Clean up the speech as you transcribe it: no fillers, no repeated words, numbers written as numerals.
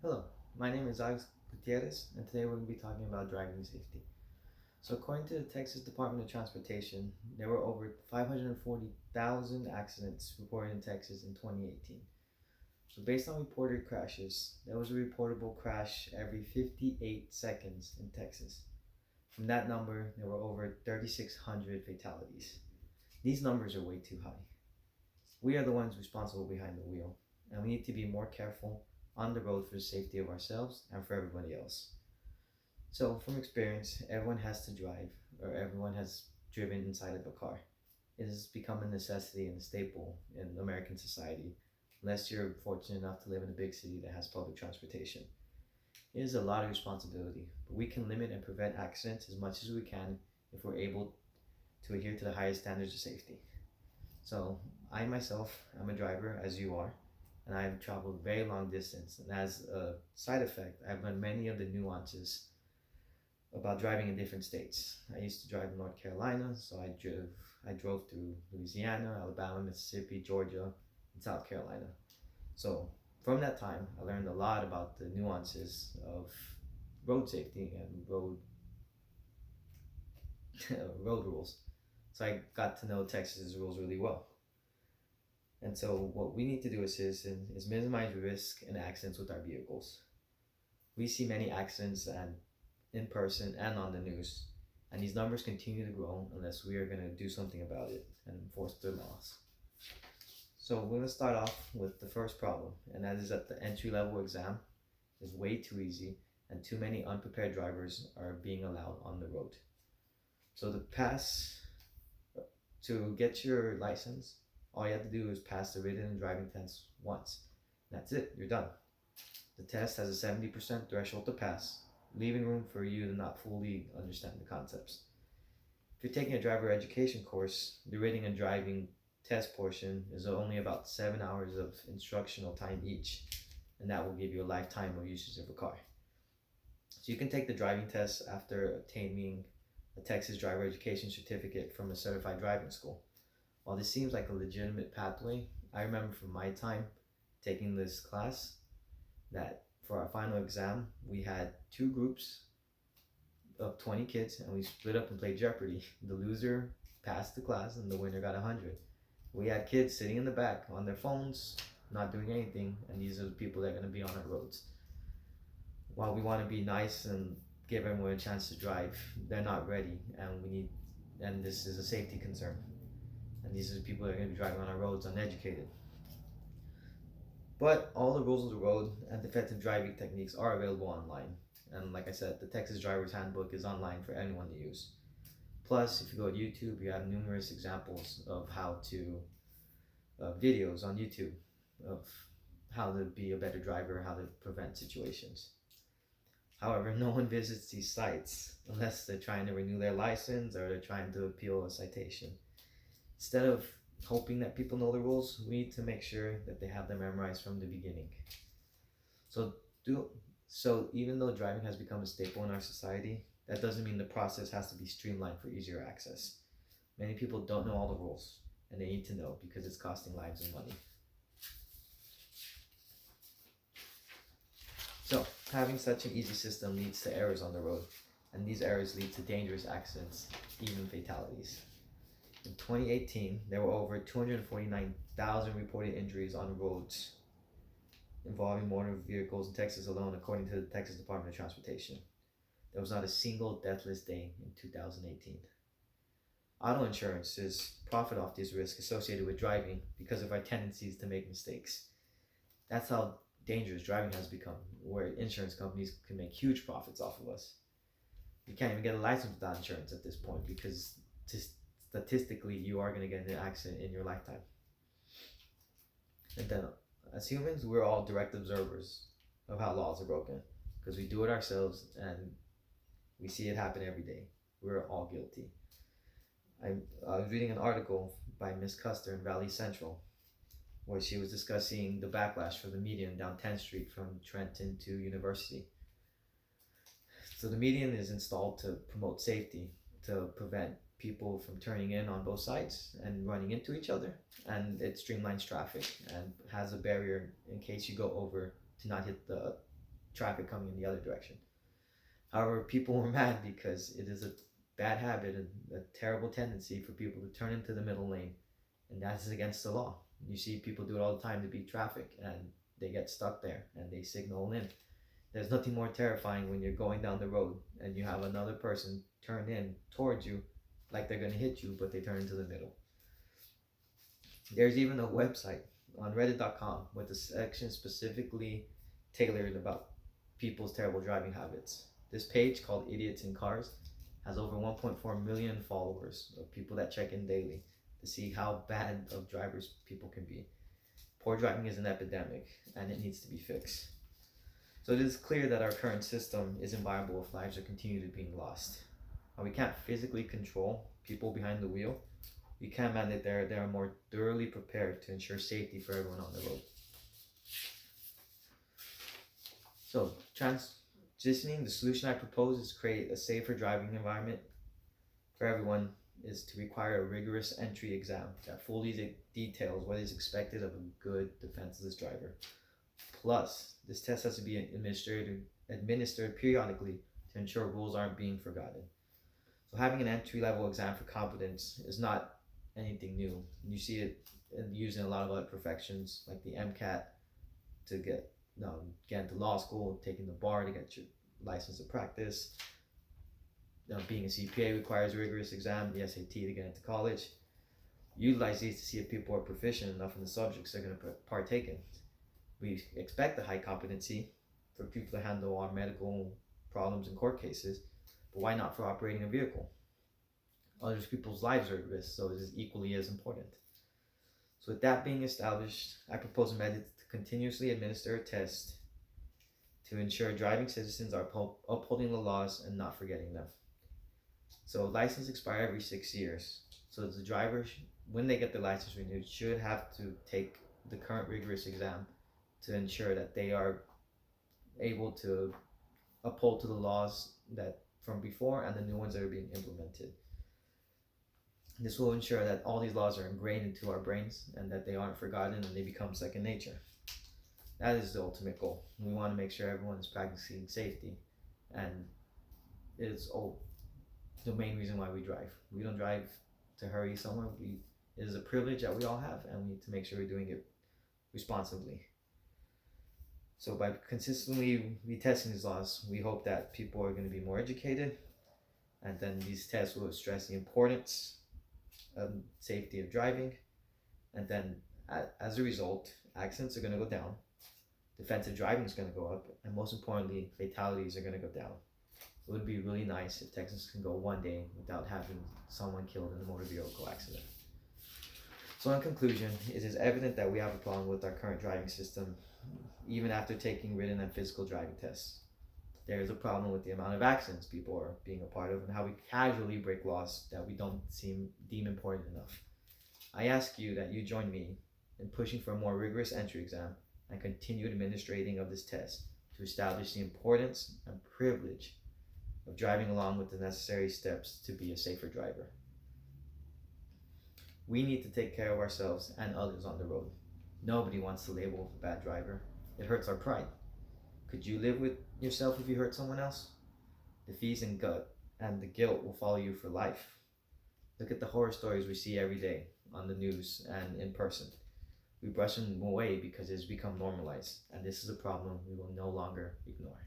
Hello, my name is Gutierrez, and today we're going to be talking about driving safety. So, according to the Texas Department of Transportation, there were over 540,000 accidents reported in Texas in 2018. So, based on reported crashes, there was a reportable crash every 58 seconds in Texas. From that number, there were over 3,600 fatalities. These numbers are way too high. We are the ones responsible behind the wheel, and we need to be more careful on the road for the safety of ourselves and for everybody else. So, from experience, everyone has to drive, or everyone has driven inside of a car. It has become a necessity and a staple in American society, unless you're fortunate enough to live in a big city that has public transportation. It is a lot of responsibility, but we can limit and prevent accidents as much as we can if we're able to adhere to the highest standards of safety. So, I myself am a driver, as you are, and I've traveled very long distance. And as a side effect, I've learned many of the nuances about driving in different states. I used to drive in North Carolina, so I drove through Louisiana, Alabama, Mississippi, Georgia, and South Carolina. So from that time, I learned a lot about the nuances of road safety and road road rules. So I got to know Texas's rules really well. And so what we need to do as citizens is minimize risk and accidents with our vehicles. We see many accidents and in person and on the news, and these numbers continue to grow unless we are going to do something about it and enforce the laws. So we're going to start off with the first problem, and that is that the entry level exam is way too easy and too many unprepared drivers are being allowed on the road. So to get your license, all you have to do is pass the written and driving test once. That's it, you're done. The test has a 70% threshold to pass, leaving room for you to not fully understand the concepts. If you're taking a driver education course, the written and driving test portion is only about 7 hours of instructional time each, and that will give you a lifetime of usage of a car. So you can take the driving test after obtaining a Texas driver education certificate from a certified driving school. While this seems like a legitimate pathway, I remember from my time taking this class that for our final exam, we had two groups of 20 kids and we split up and played Jeopardy. The loser passed the class and the winner got 100. We had kids sitting in the back on their phones, not doing anything, and these are the people that are going to be on our roads. While we want to be nice and give everyone a chance to drive, they're not ready, and this is a safety concern. And these are the people that are going to be driving on our roads uneducated. But all the rules of the road and effective driving techniques are available online. And like I said, the Texas Driver's Handbook is online for anyone to use. Plus, if you go to YouTube, you have numerous examples of videos on YouTube of how to be a better driver, how to prevent situations. However, no one visits these sites unless they're trying to renew their license or they're trying to appeal a citation. Instead of hoping that people know the rules, we need to make sure that they have them memorized from the beginning. So even though driving has become a staple in our society, that doesn't mean the process has to be streamlined for easier access. Many people don't know all the rules, and they need to know because it's costing lives and money. So, having such an easy system leads to errors on the road, and these errors lead to dangerous accidents, even fatalities. In 2018, there were over 249,000 reported injuries on roads involving motor vehicles in Texas alone, according to the Texas Department of Transportation. There was not a single deathless day in 2018. Auto insurance is profit off these risks associated with driving because of our tendencies to make mistakes. That's how dangerous driving has become, where insurance companies can make huge profits off of us. You can't even get a license without insurance at this point because statistically you are going to get in an accident in your lifetime. And then as humans, we're all direct observers of how laws are broken because we do it ourselves and we see it happen every day. We're all guilty. I was reading an article by Miss Custer in Valley Central where she was discussing the backlash for the median down 10th Street from Trenton to University. So the median is installed to promote safety, to prevent people from turning in on both sides and running into each other, and it streamlines traffic and has a barrier in case you go over to not hit the traffic coming in the other direction. However, people were mad because it is a bad habit and a terrible tendency for people to turn into the middle lane, and that is against the law. You see people do it all the time to beat traffic, and they get stuck there and they signal in. There's nothing more terrifying when you're going down the road and you have another person turn in towards you like they're going to hit you, but they turn into the middle. There's even a website on reddit.com with a section specifically tailored about people's terrible driving habits. This page, called Idiots in Cars, has over 1.4 million followers of people that check in daily to see how bad of drivers people can be. Poor driving is an epidemic and it needs to be fixed. So it is clear that our current system isn't viable if lives are continually being lost. While we can't physically control people behind the wheel, we can mandate they are more thoroughly prepared to ensure safety for everyone on the road. So transitioning, the solution I propose is to create a safer driving environment for everyone is to require a rigorous entry exam that fully details what is expected of a good defenseless driver. Plus, this test has to be administered periodically to ensure rules aren't being forgotten. So having an entry-level exam for competence is not anything new. You see it used in a lot of other professions, like the MCAT to get into law school, taking the bar to get your license to practice. Being a CPA requires a rigorous exam, the SAT to get into college. Utilize these to see if people are proficient enough in the subjects they're going to partake in. We expect a high competency for people to handle our medical problems in court cases, but why not for operating a vehicle? Other people's lives are at risk, so it is equally as important. So with that being established, I propose a method to continuously administer a test to ensure driving citizens are upholding the laws and not forgetting them. So license expire every 6 years. So the driver, when they get their license renewed, should have to take the current rigorous exam to ensure that they are able to uphold to the laws that from before and the new ones that are being implemented. This will ensure that all these laws are ingrained into our brains and that they aren't forgotten and they become second nature. That is the ultimate goal. We want to make sure everyone is practicing safety, and it's the main reason why we drive. We don't drive to hurry somewhere. It is a privilege that we all have, and we need to make sure we're doing it responsibly. So by consistently retesting these laws, we hope that people are going to be more educated, and then these tests will stress the importance of safety of driving, and then as a result, accidents are going to go down, defensive driving is going to go up, and most importantly, fatalities are going to go down. It would be really nice if Texas can go one day without having someone killed in a motor vehicle accident. So in conclusion, it is evident that we have a problem with our current driving system, even after taking written and physical driving tests. There is a problem with the amount of accidents people are being a part of and how we casually break laws that we don't deem important enough. I ask you that you join me in pushing for a more rigorous entry exam and continued administrating of this test to establish the importance and privilege of driving along with the necessary steps to be a safer driver. We need to take care of ourselves and others on the road. Nobody wants to label a bad driver. It hurts our pride. Could you live with yourself if you hurt someone else? The fees and the guilt will follow you for life. Look at the horror stories we see every day on the news and in person. We brush them away because it has become normalized, and this is a problem we will no longer ignore.